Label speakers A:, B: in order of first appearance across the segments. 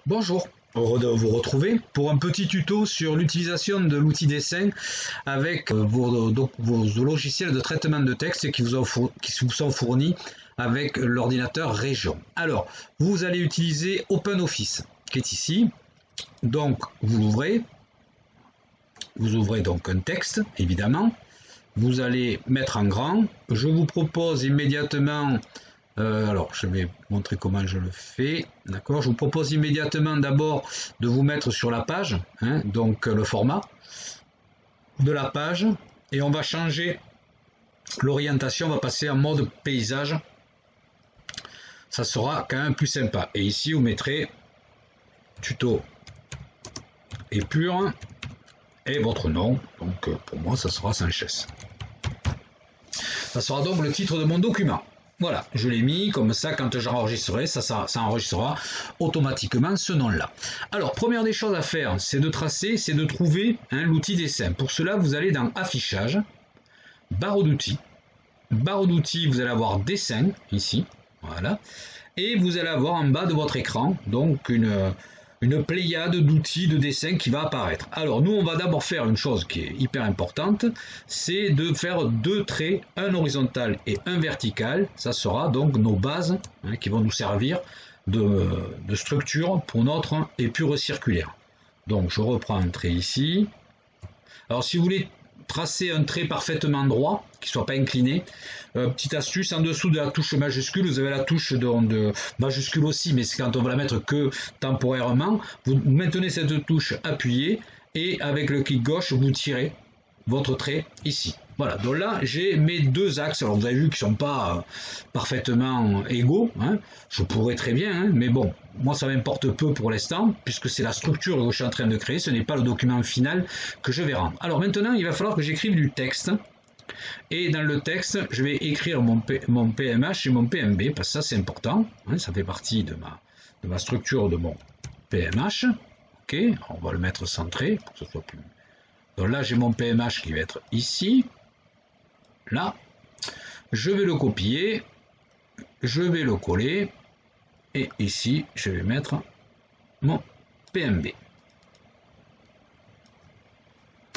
A: Bonjour, heureux de vous retrouver pour un petit tuto sur l'utilisation de l'outil dessin avec vos logiciels de traitement de texte qui vous sont fournis avec l'ordinateur Région. Alors, vous allez utiliser OpenOffice qui est ici. Donc, vous ouvrez donc un texte, évidemment. Vous allez mettre en grand. Je vous propose immédiatement alors, je vais montrer comment je le fais. D'accord. Je vous propose immédiatement d'abord de vous mettre sur la page, hein, donc le format de la page, et on va changer l'orientation. On va passer en mode paysage. Ça sera quand même plus sympa. Et ici, vous mettrez tuto épure et votre nom. Donc, pour moi, ça sera Sanchez. Ça sera donc le titre de mon document. Voilà, je l'ai mis, comme ça, quand j'enregistrerai, ça enregistrera automatiquement ce nom-là. Alors, première des choses à faire, c'est de tracer, c'est de trouver l'outil dessin. Pour cela, vous allez dans Affichage, barre d'outils. Barre d'outils, vous allez avoir Dessin, ici, voilà. Et vous allez avoir en bas de votre écran, donc une pléiade d'outils de dessin qui va apparaître. Alors nous on va d'abord faire une chose qui est hyper importante, c'est de faire deux traits, un horizontal et un vertical. Ça sera donc nos bases qui vont nous servir de structure pour notre épure circulaire. Donc je reprends un trait ici. Alors si vous voulez tracer un trait parfaitement droit, qui ne soit pas incliné, petite astuce, en dessous de la touche majuscule, vous avez la touche de majuscule aussi, mais c'est quand on va la mettre que temporairement. Vous maintenez cette touche appuyée et avec le clic gauche, vous tirez votre trait ici. Voilà, donc là j'ai mes deux axes. Alors vous avez vu qu'ils ne sont pas parfaitement égaux, hein. Je pourrais très bien, hein, mais bon, moi ça m'importe peu pour l'instant, puisque c'est la structure que je suis en train de créer, ce n'est pas le document final que je vais rendre. Alors maintenant, il va falloir que j'écrive du texte. Et dans le texte, je vais écrire mon PMH et mon PMB, parce que ça c'est important, hein, ça fait partie de ma structure de mon PMH. Ok, on va le mettre centré pour que ce soit plus. Donc là j'ai mon PMH qui va être ici, là. Je vais le copier, je vais le coller, et ici je vais mettre mon PMB.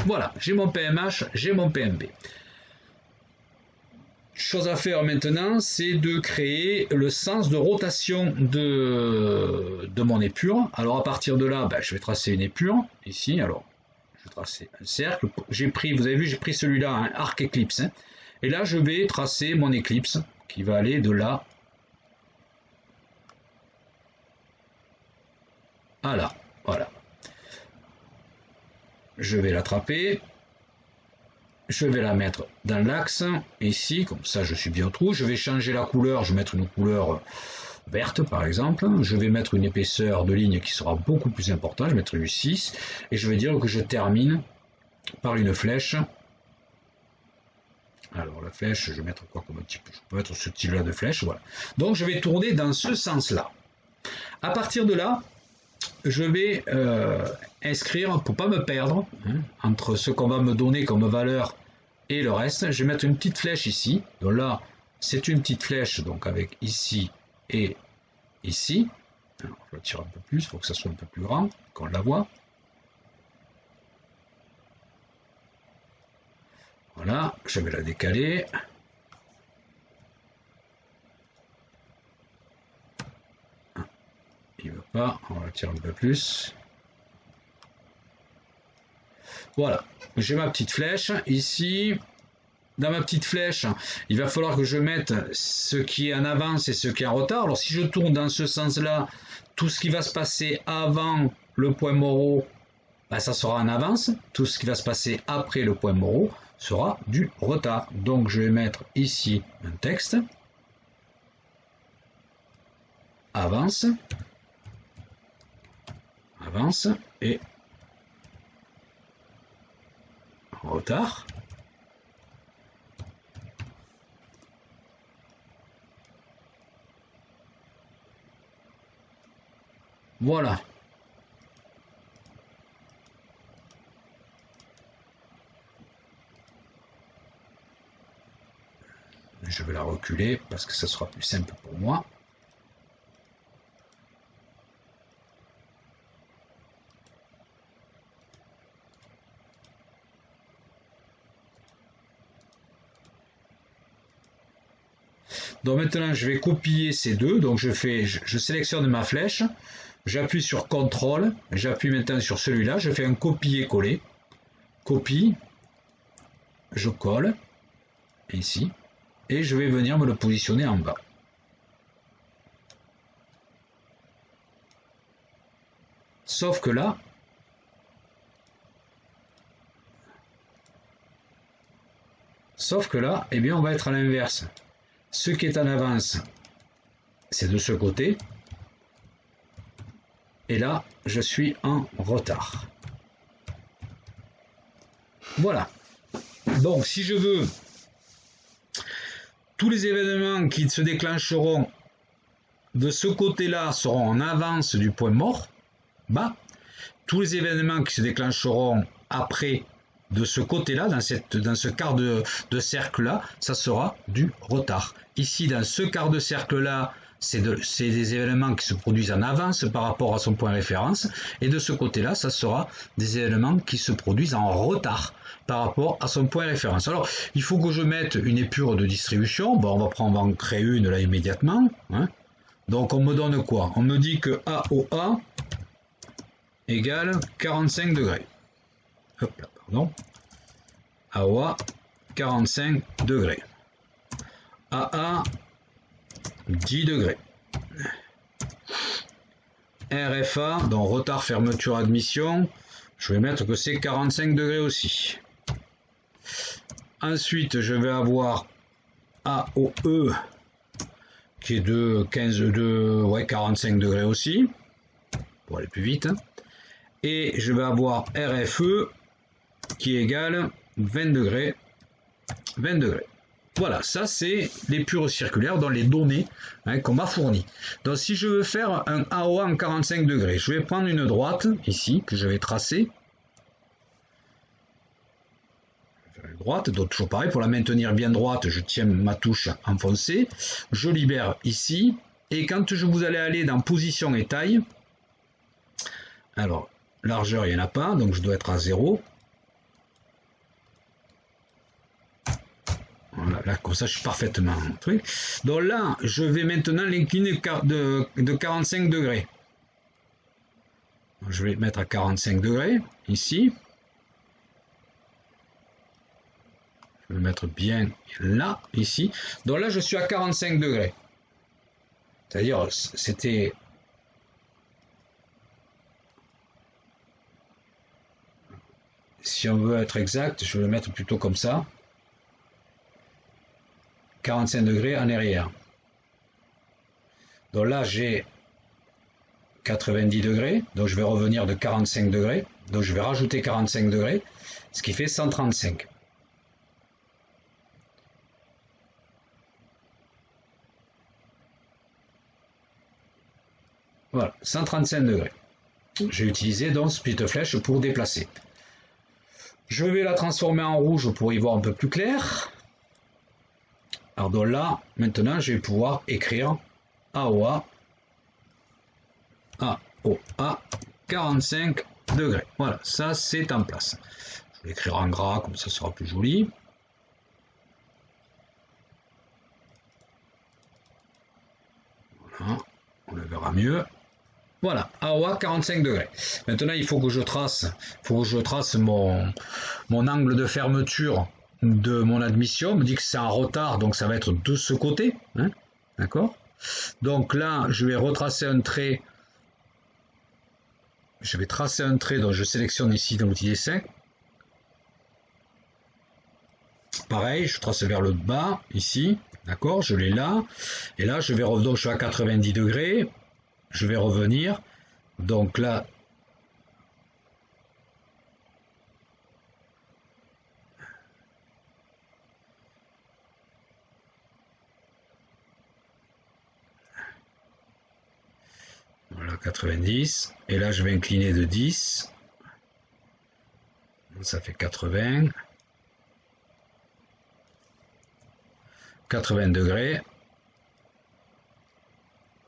A: Voilà, j'ai mon PMH, j'ai mon PMB. Chose à faire maintenant, c'est de créer le sens de rotation de mon épure. Alors à partir de là, je vais tracer une épure, ici, alors je vais tracer un cercle. J'ai pris, vous avez vu, j'ai pris celui-là, un arc éclipse. Hein, et là, je vais tracer mon éclipse qui va aller de là à là. Voilà. Je vais l'attraper. Je vais la mettre dans l'axe, ici, comme ça je suis bien au trou. Je vais changer la couleur, je vais mettre une couleur verte par exemple. Je vais mettre une épaisseur de ligne qui sera beaucoup plus importante, je vais mettre du 6. Et je vais dire que je termine par une flèche. Alors la flèche, je vais mettre quoi comme type? Je peux mettre ce type-là de flèche, voilà. Donc je vais tourner dans ce sens-là. À partir de là, je vais inscrire, pour ne pas me perdre, entre ce qu'on va me donner comme valeur et le reste, je vais mettre une petite flèche ici. Donc là, c'est une petite flèche, donc avec ici et ici. Alors, je la tire un peu plus, il faut que ça soit un peu plus grand, qu'on la voit. Voilà, je vais la décaler. Il ne veut pas, on la tire un peu plus. Voilà, j'ai ma petite flèche ici. Dans ma petite flèche, il va falloir que je mette ce qui est en avance et ce qui est en retard. Alors si je tourne dans ce sens-là, tout ce qui va se passer avant le point Moreau, ça sera en avance. Tout ce qui va se passer après le point Moreau sera du retard. Donc je vais mettre ici un texte. Avance. Avance et retard. Voilà. Je vais la reculer parce que ça sera plus simple pour moi. Donc maintenant, je vais copier ces deux. Donc je sélectionne ma flèche, j'appuie sur CTRL, j'appuie maintenant sur celui-là, je fais un copier-coller, copie, je colle, ici, et je vais venir me le positionner en bas. Sauf que là, eh bien, on va être à l'inverse. Ce qui est en avance, c'est de ce côté. Et là, je suis en retard. Voilà. Donc, si je veux, tous les événements qui se déclencheront de ce côté-là seront en avance du point mort, bas. Tous les événements qui se déclencheront après de ce côté-là, dans ce quart de cercle-là, ça sera du retard. Ici, dans ce quart de cercle-là, c'est des événements qui se produisent en avance par rapport à son point référence, et de ce côté-là, ça sera des événements qui se produisent en retard par rapport à son point référence. Alors, il faut que je mette une épure de distribution. Bon, on va en créer une là immédiatement. Hein. Donc, on me donne quoi? On me dit que AOA égale 45 degrés. Hop là, pardon. AOA, 45 degrés. AA, 10 degrés. RFA, donc retard, fermeture, admission, je vais mettre que c'est 45 degrés aussi. Ensuite, je vais avoir AOE, qui est de 45 degrés aussi, pour aller plus vite. Et je vais avoir RFE, qui égale 20 degrés, 20 degrés. Voilà, ça c'est l'épure circulaire dans les données qu'on m'a fournies. Donc si je veux faire un AOA en 45 degrés, je vais prendre une droite ici que je vais tracer. Une droite, donc toujours pareil, pour la maintenir bien droite, je tiens ma touche enfoncée, je libère ici, et quand vous allez aller dans position et taille, alors largeur il n'y en a pas, donc je dois être à 0. Voilà, là, comme ça, je suis parfaitement truc. Donc là, je vais maintenant l'incliner de 45 degrés. Je vais mettre à 45 degrés, ici. Je vais le mettre bien là, ici. Donc là, je suis à 45 degrés. C'est-à-dire, c'était... Si on veut être exact, je vais le mettre plutôt comme ça. 45 degrés en arrière. Donc là, j'ai 90 degrés, donc je vais revenir de 45 degrés, donc je vais rajouter 45 degrés, ce qui fait 135. Voilà, 135 degrés. J'ai utilisé donc split flèche pour déplacer. Je vais la transformer en rouge pour y voir un peu plus clair. Alors donc là, maintenant, je vais pouvoir écrire AOA 45 degrés. Voilà, ça c'est en place. Je vais l'écrire en gras, comme ça sera plus joli. Voilà, on le verra mieux. Voilà, AOA 45 degrés. Maintenant, il faut que je trace, mon angle de fermeture de mon admission. On me dit que c'est en retard, donc ça va être de ce côté. Hein, d'accord? Donc là, je vais retracer un trait. Je vais tracer un trait, donc je sélectionne ici dans l'outil dessin. Pareil, je trace vers le bas, ici. D'accord? Je l'ai là. Et là, je vais donc je suis à 90 degrés. Je vais revenir. Donc là, voilà 90. Et là, je vais incliner de 10. Ça fait 80. 80 degrés.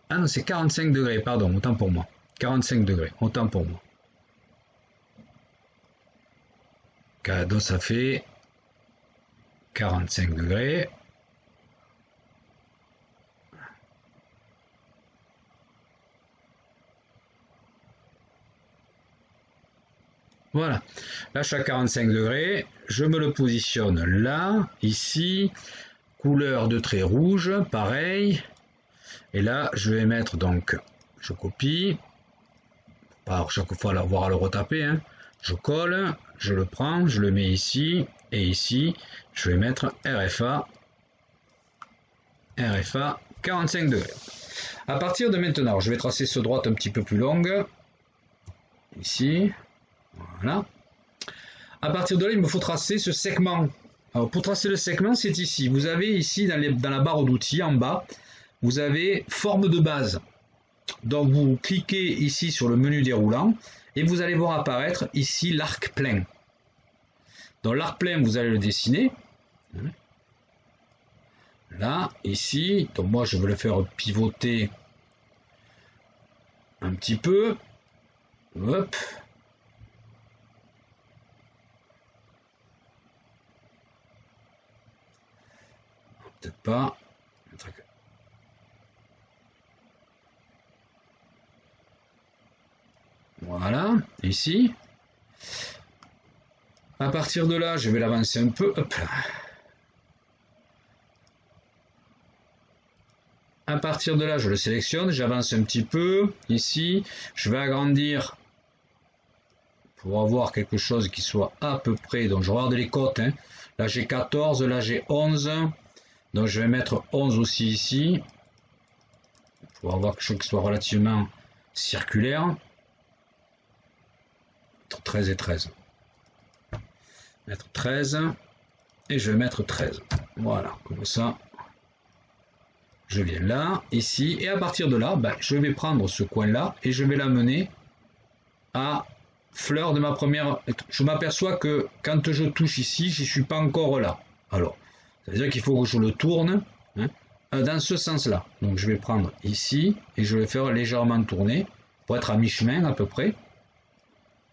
A: Ah non, c'est 45 degrés, pardon, autant pour moi. 45 degrés, autant pour moi. Donc ça fait 45 degrés. Voilà. Là, je suis à 45 degrés. Je me le positionne là, ici. Couleur de trait rouge, pareil. Et là, je vais mettre donc, je copie. Pas chaque fois avoir à le retaper. Hein. Je colle, je le prends, je le mets ici. Et ici, je vais mettre RFA. RFA 45 degrés. À partir de maintenant, je vais tracer ce droite un petit peu plus longue. Ici. Voilà. À partir de là, il me faut tracer ce segment. Alors, pour tracer le segment, c'est ici. Vous avez ici, dans la barre d'outils, en bas, vous avez forme de base. Donc, vous cliquez ici sur le menu déroulant et vous allez voir apparaître ici l'arc plein. Dans l'arc plein, vous allez le dessiner. Là, ici. Donc, moi, je veux le faire pivoter un petit peu. Hop. Peut-être pas. Voilà, ici. À partir de là, je vais l'avancer un peu. Hop. À partir de là, je le sélectionne, j'avance un petit peu. Ici, je vais agrandir pour avoir quelque chose qui soit à peu près. Donc, je regarde les cotes. Hein. Là, j'ai 14, là, j'ai 11. Donc, je vais mettre 11 aussi ici. Pour avoir quelque chose qui soit relativement circulaire. 13 et 13. Mettre 13. Et je vais mettre 13. Voilà, comme ça. Je viens là, ici. Et à partir de là, ben, je vais prendre ce coin-là et je vais l'amener à fleur de ma première. Je m'aperçois que quand je touche ici, je ne suis pas encore là. Alors, ça veut dire qu'il faut que je le tourne hein, dans ce sens-là. Donc je vais prendre ici et je vais faire légèrement tourner pour être à mi-chemin à peu près.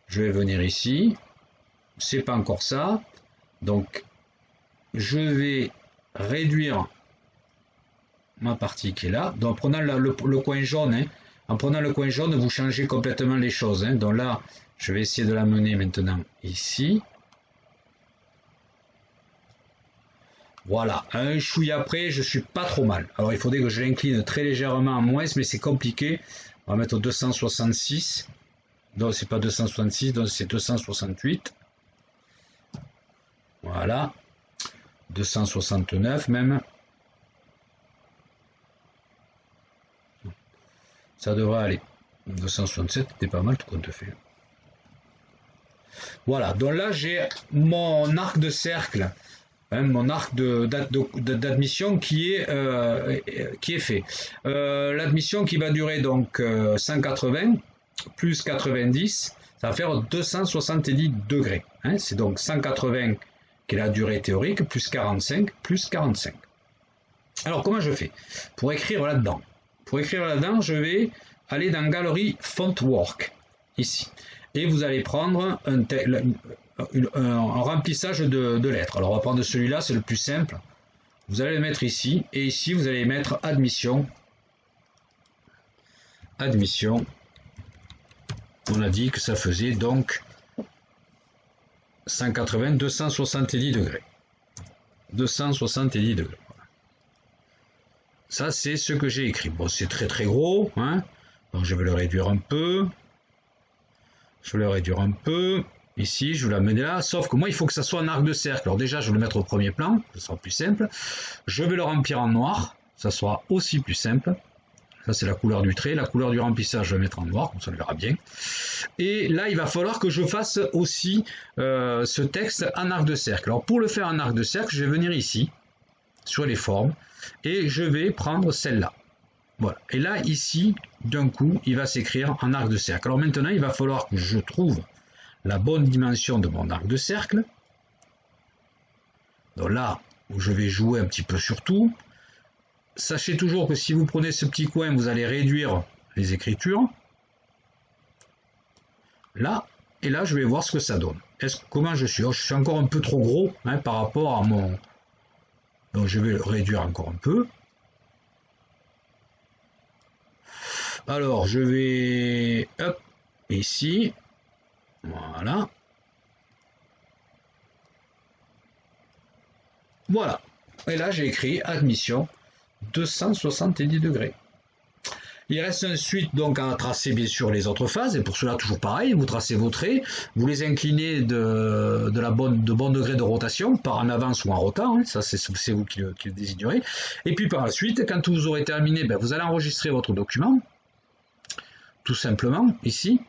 A: Je vais venir ici. C'est pas encore ça. Donc je vais réduire ma partie qui est là. Donc en prenant le coin jaune, hein, en prenant le coin jaune, vous changez complètement les choses. Hein. Donc là, je vais essayer de l'amener maintenant ici. Voilà, un chouille après, je suis pas trop mal. Alors il faudrait que je l'incline très légèrement à moins, mais c'est compliqué. On va mettre 266. Donc c'est pas 266, donc c'est 268. Voilà. 269 même. Ça devrait aller. 267, c'était pas mal tout compte fait. Voilà, donc là j'ai mon arc de cercle, hein, mon arc d'admission qui est fait. L'admission qui va durer donc 180 plus 90, ça va faire 270 degrés. Hein, c'est donc 180 qui est la durée théorique, plus 45, plus 45. Alors comment je fais? Pour écrire là-dedans. Pour écrire là-dedans, je vais aller dans Galerie Fontwork, ici. Et vous allez prendre un remplissage de lettres. Alors on va prendre celui-là, c'est le plus simple. Vous allez le mettre ici, et ici vous allez mettre admission. Admission. On a dit que ça faisait donc 180, 270 degrés. 270 degrés. Ça, c'est ce que j'ai écrit. Bon, c'est très très gros, hein. Donc je vais le réduire un peu. Je vais le réduire un peu. Ici, je vais l'amener là. Sauf que moi, il faut que ça soit un arc de cercle. Alors déjà, je vais le mettre au premier plan. Ce sera plus simple. Je vais le remplir en noir. Ça sera aussi plus simple. Ça, c'est la couleur du trait. La couleur du remplissage, je vais mettre en noir. Comme ça, on le verra bien. Et là, il va falloir que je fasse aussi ce texte en arc de cercle. Alors, pour le faire en arc de cercle, je vais venir ici, sur les formes. Et je vais prendre celle-là. Voilà. Et là, ici, d'un coup, il va s'écrire en arc de cercle. Alors maintenant, il va falloir que je trouve la bonne dimension de mon arc de cercle. Donc là, où je vais jouer un petit peu sur tout. Sachez toujours que si vous prenez ce petit coin, vous allez réduire les écritures. Là, et là, je vais voir ce que ça donne. Comment je suis? Je suis encore un peu trop gros hein, par rapport à mon... Donc je vais le réduire encore un peu. Alors je vais hop ici. Voilà. Voilà. Et là, j'ai écrit admission 270 degrés. Il reste ensuite donc à tracer bien sûr les autres phases, et pour cela toujours pareil, vous tracez vos traits, vous les inclinez de bon degré de rotation, par en avance ou en rotant, hein, ça c'est vous qui le désignerez, et puis par la suite, quand vous aurez terminé, ben, vous allez enregistrer votre document, tout simplement, ici.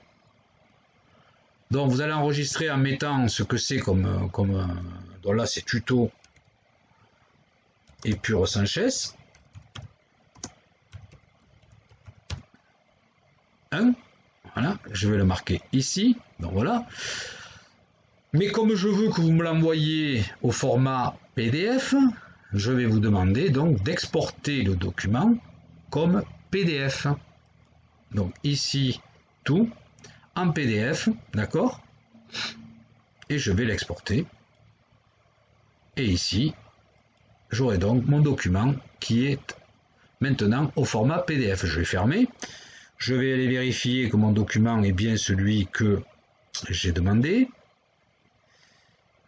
A: Donc vous allez enregistrer en mettant ce que c'est donc là c'est tuto Epure Sanchez. 1, voilà, je vais le marquer ici, donc voilà. Mais comme je veux que vous me l'envoyiez au format PDF, je vais vous demander donc d'exporter le document comme PDF. Donc ici, tout, en PDF, d'accord? Et je vais l'exporter. Et ici, j'aurai donc mon document qui est maintenant au format PDF. Je vais fermer. Je vais aller vérifier que mon document est bien celui que j'ai demandé.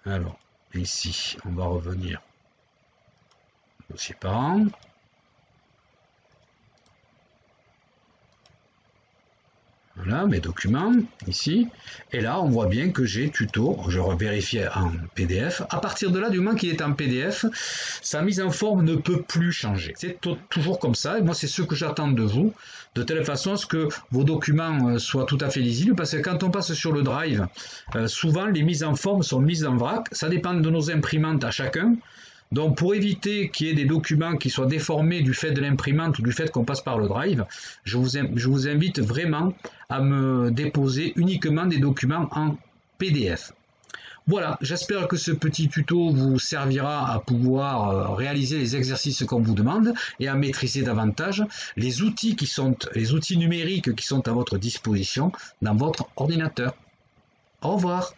A: Alors, ici, on va revenir dossier parent. Voilà, mes documents, ici. Et là, on voit bien que j'ai tuto, je vérifie en PDF. À partir de là, du moment qu'il est en PDF, sa mise en forme ne peut plus changer. C'est toujours comme ça. Et moi, c'est ce que j'attends de vous, de telle façon à ce que vos documents soient tout à fait lisibles. Parce que quand on passe sur le Drive, souvent, les mises en forme sont mises en vrac. Ça dépend de nos imprimantes à chacun. Donc pour éviter qu'il y ait des documents qui soient déformés du fait de l'imprimante ou du fait qu'on passe par le Drive, je vous invite vraiment à me déposer uniquement des documents en PDF. Voilà, j'espère que ce petit tuto vous servira à pouvoir réaliser les exercices qu'on vous demande et à maîtriser davantage les outils numériques qui sont à votre disposition dans votre ordinateur. Au revoir.